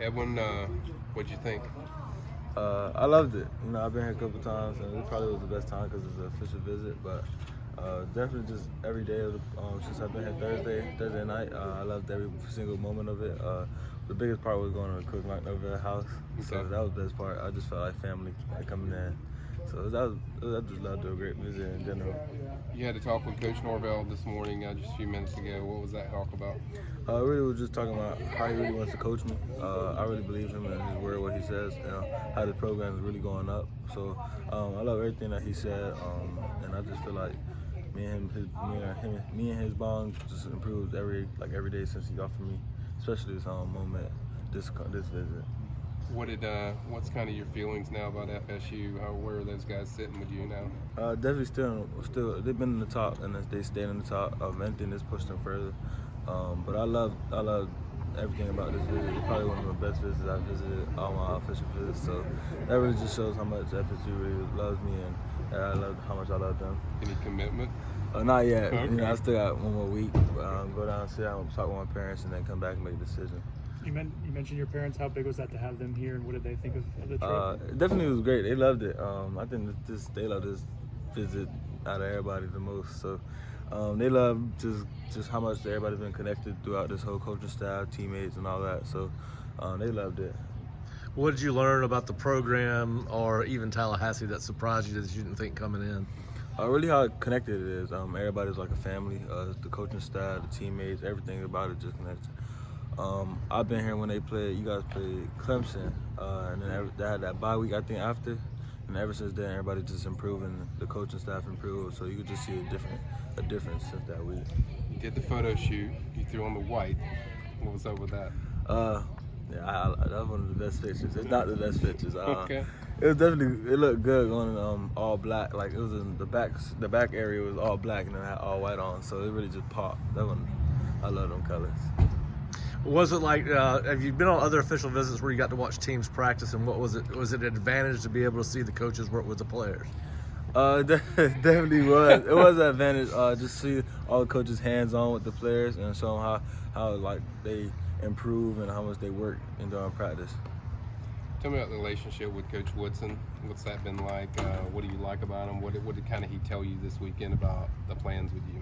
Edwin, what'd you think? I loved it. I've been here a couple times, and it probably was the best time because it was an official visit. But definitely just every day of since I've been here Thursday night, I loved every single moment of it. The biggest part was going to Coach Mike Norvell's house, so Okay. that was the best part. I just felt like family coming in. So I just loved a great visit in general. You had to talk with Coach Norvell this morning, just a few minutes ago. What was that talk about? I really was just talking about how he really wants to coach me. I really believe him and his word, what he says, how the program is really going up. So I love everything that he said, and I just feel like me and his bond just improved every day since he offered me, especially this moment, this visit. What's kind of your feelings now about FSU? Where are those guys sitting with you now? Definitely still they've been in the top, and they staying in the top of anything that's pushed them further. But I love everything about this visit. It's probably one of the best visits I've visited, all my official visits. So that really just shows how much FSU really loves me, and I love how much I love them. Any commitment? Not yet. Okay. I still got one more week. Go down, sit down, talk with my parents, and then come back and make a decision. You mentioned your parents. How big was that to have them here, and what did they think of the trip? It definitely was great. They loved it. I think they love this visit out of everybody the most. So they love just how much everybody's been connected throughout this whole coaching staff, teammates, and all that. So they loved it. What did you learn about the program or even Tallahassee that surprised you that you didn't think coming in? Really how connected it is. Everybody's like a family. The coaching staff, the teammates, everything about it just connected. I've been here when you guys played Clemson, and then they had that bye week I think after, and ever since then everybody just improving, the coaching staff improved, so you could just see a difference since that week. You did the photo shoot. You threw on the white. What was up with that? Yeah, that was one of the best pictures. It's not the best pictures. Okay. It looked good going all black. Like it was in the back area was all black and then I had all white on, so it really just popped. I love them colors. Was it like, have you been on other official visits where you got to watch teams practice, and what was it? Was it an advantage to be able to see the coaches work with the players? Definitely was. It was an advantage. Just see all the coaches hands-on with the players and show them how like they improve and how much they work during practice. Tell me about the relationship with Coach Woodson. What's that been like? What do you like about him? What did kind of he tell you this weekend about the plans with you?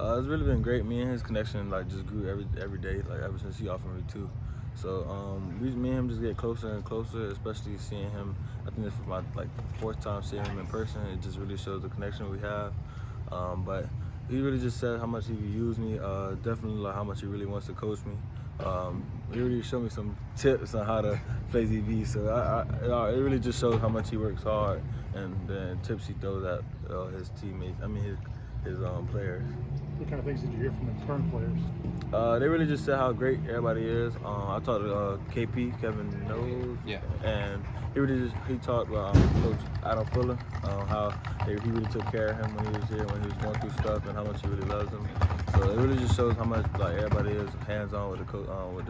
It's really been great. Me and his connection just grew every day, like ever since he offered me too. So me and him just get closer and closer, especially seeing him. I think this is my fourth time seeing him in person. It just really shows the connection we have. But he really just said how much he could use me. Definitely like how much he really wants to coach me. He really showed me some tips on how to play ZB. So it really just shows how much he works hard and the tips he throws at his teammates. His players. What kind of things did you hear from the current players? They really just said how great everybody is. I talked to KP, Kevin Knowles, and he talked about Coach Adam Fuller, how he really took care of him when he was here, when he was going through stuff, and how much he really loves him. So it really just shows how much everybody is hands-on with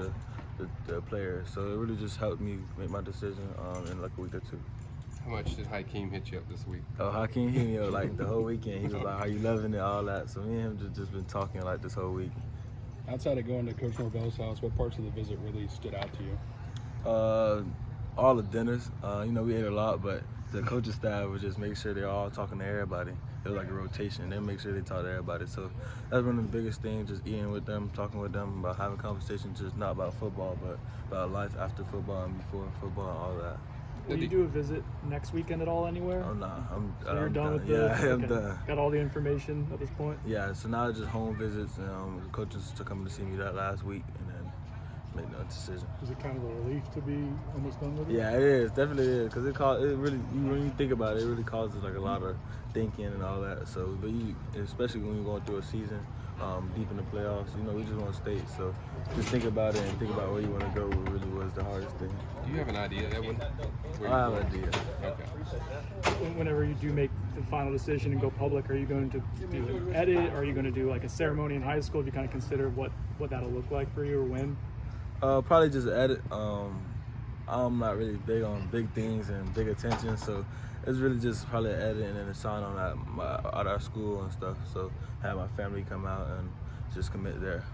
the players. So it really just helped me make my decision in a week or two. How much did Hakeem hit you up this week? Oh, Hakeem hit me up the whole weekend. He was like, "Are you loving it?" All that. So me and him just been talking this whole week. Outside of going to Coach Norvell's house, what parts of the visit really stood out to you? All the dinners. We ate a lot, but the coaching staff would just make sure they're all talking to everybody. It was like a rotation. They make sure they talk to everybody. So that's one of the biggest things, just eating with them, talking with them about having conversations, just not about football, but about life after football and before football and all that. Will you do a visit next weekend at all anywhere? Oh, nah. So you're done with I'm done. Got all the information at this point? Yeah, so now it's just home visits. And the coaches took coming to see me that last week and then make that decision. Is it kind of a relief to be almost done with it? Yeah, it is. Definitely is. Because when you think about it, it really causes a lot of thinking and all that. So, but especially when you're going through a season, deep in the playoffs, we just want to stay. So just think about it and think about where you want to go really was the hardest thing. Do you have an idea, Edwin? I have an idea. Okay. Whenever you do make the final decision and go public, are you going to do an edit? Or are you going to do a ceremony in high school? If you kind of consider what that'll look like for you or when? Probably just an edit. I'm not really big on big things and big attention, so it's really just probably an edit and then a sign on at our school and stuff. So have my family come out and just commit there.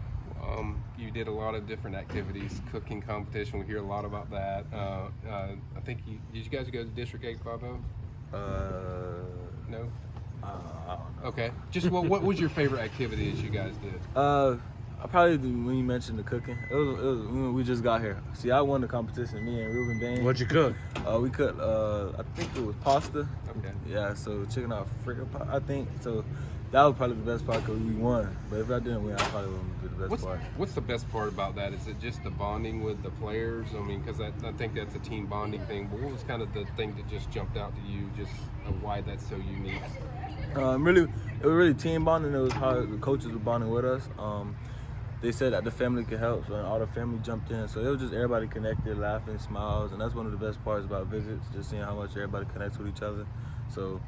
You did a lot of different activities, cooking competition. We hear a lot about that. I think did you guys go to District 850? No. I don't know. Okay. Just what was your favorite activity that you guys did? I probably do when you mentioned the cooking. It was when we just got here. See, I won the competition. Me and Ruben Bain. What'd you cook? We cooked. I think it was pasta. Okay. Yeah. So chicken Alfredo pie, I think. So that was probably the best part because we won. But if I didn't win, I probably wouldn't be the best part. What's the best part about that? Is it just the bonding with the players? I mean, because I think that's a team bonding thing. But what was kind of the thing that just jumped out to you, just why that's so unique? It was really team bonding. It was how the coaches were bonding with us. They said that the family could help, so all the family jumped in. So it was just everybody connected, laughing, smiles, and that's one of the best parts about visits, just seeing how much everybody connects with each other. So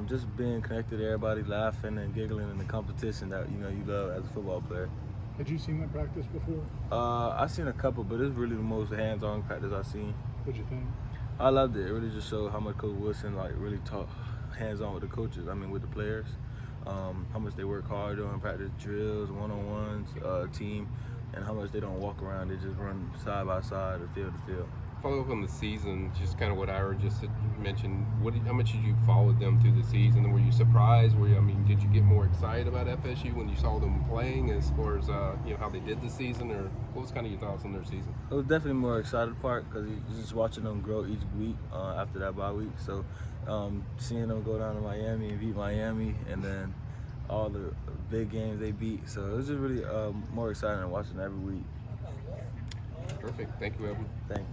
just being connected to everybody, laughing and giggling in the competition that you love as a football player. Had you seen that practice before? I've seen a couple, but it's really the most hands-on practice I've seen. What'd you think? I loved it. It really just showed how much Coach Wilson really taught hands-on with the coaches. I mean, with the players. How much they work hard doing practice drills, one-on-ones, team, and how much they don't walk around. They just run side by side, or field to field. Follow up on the season, just kind of what Ira just mentioned. How much did you follow them through the season? Were you surprised? Did you get more excited about FSU when you saw them playing, as far as how they did the season, or what was kind of your thoughts on their season? It was definitely more excited part because just watching them grow each week after that bye week. So seeing them go down to Miami and beat Miami, and then all the big games they beat. So it was just really more exciting than watching every week. Perfect. Thank you, Edwin. Thank you.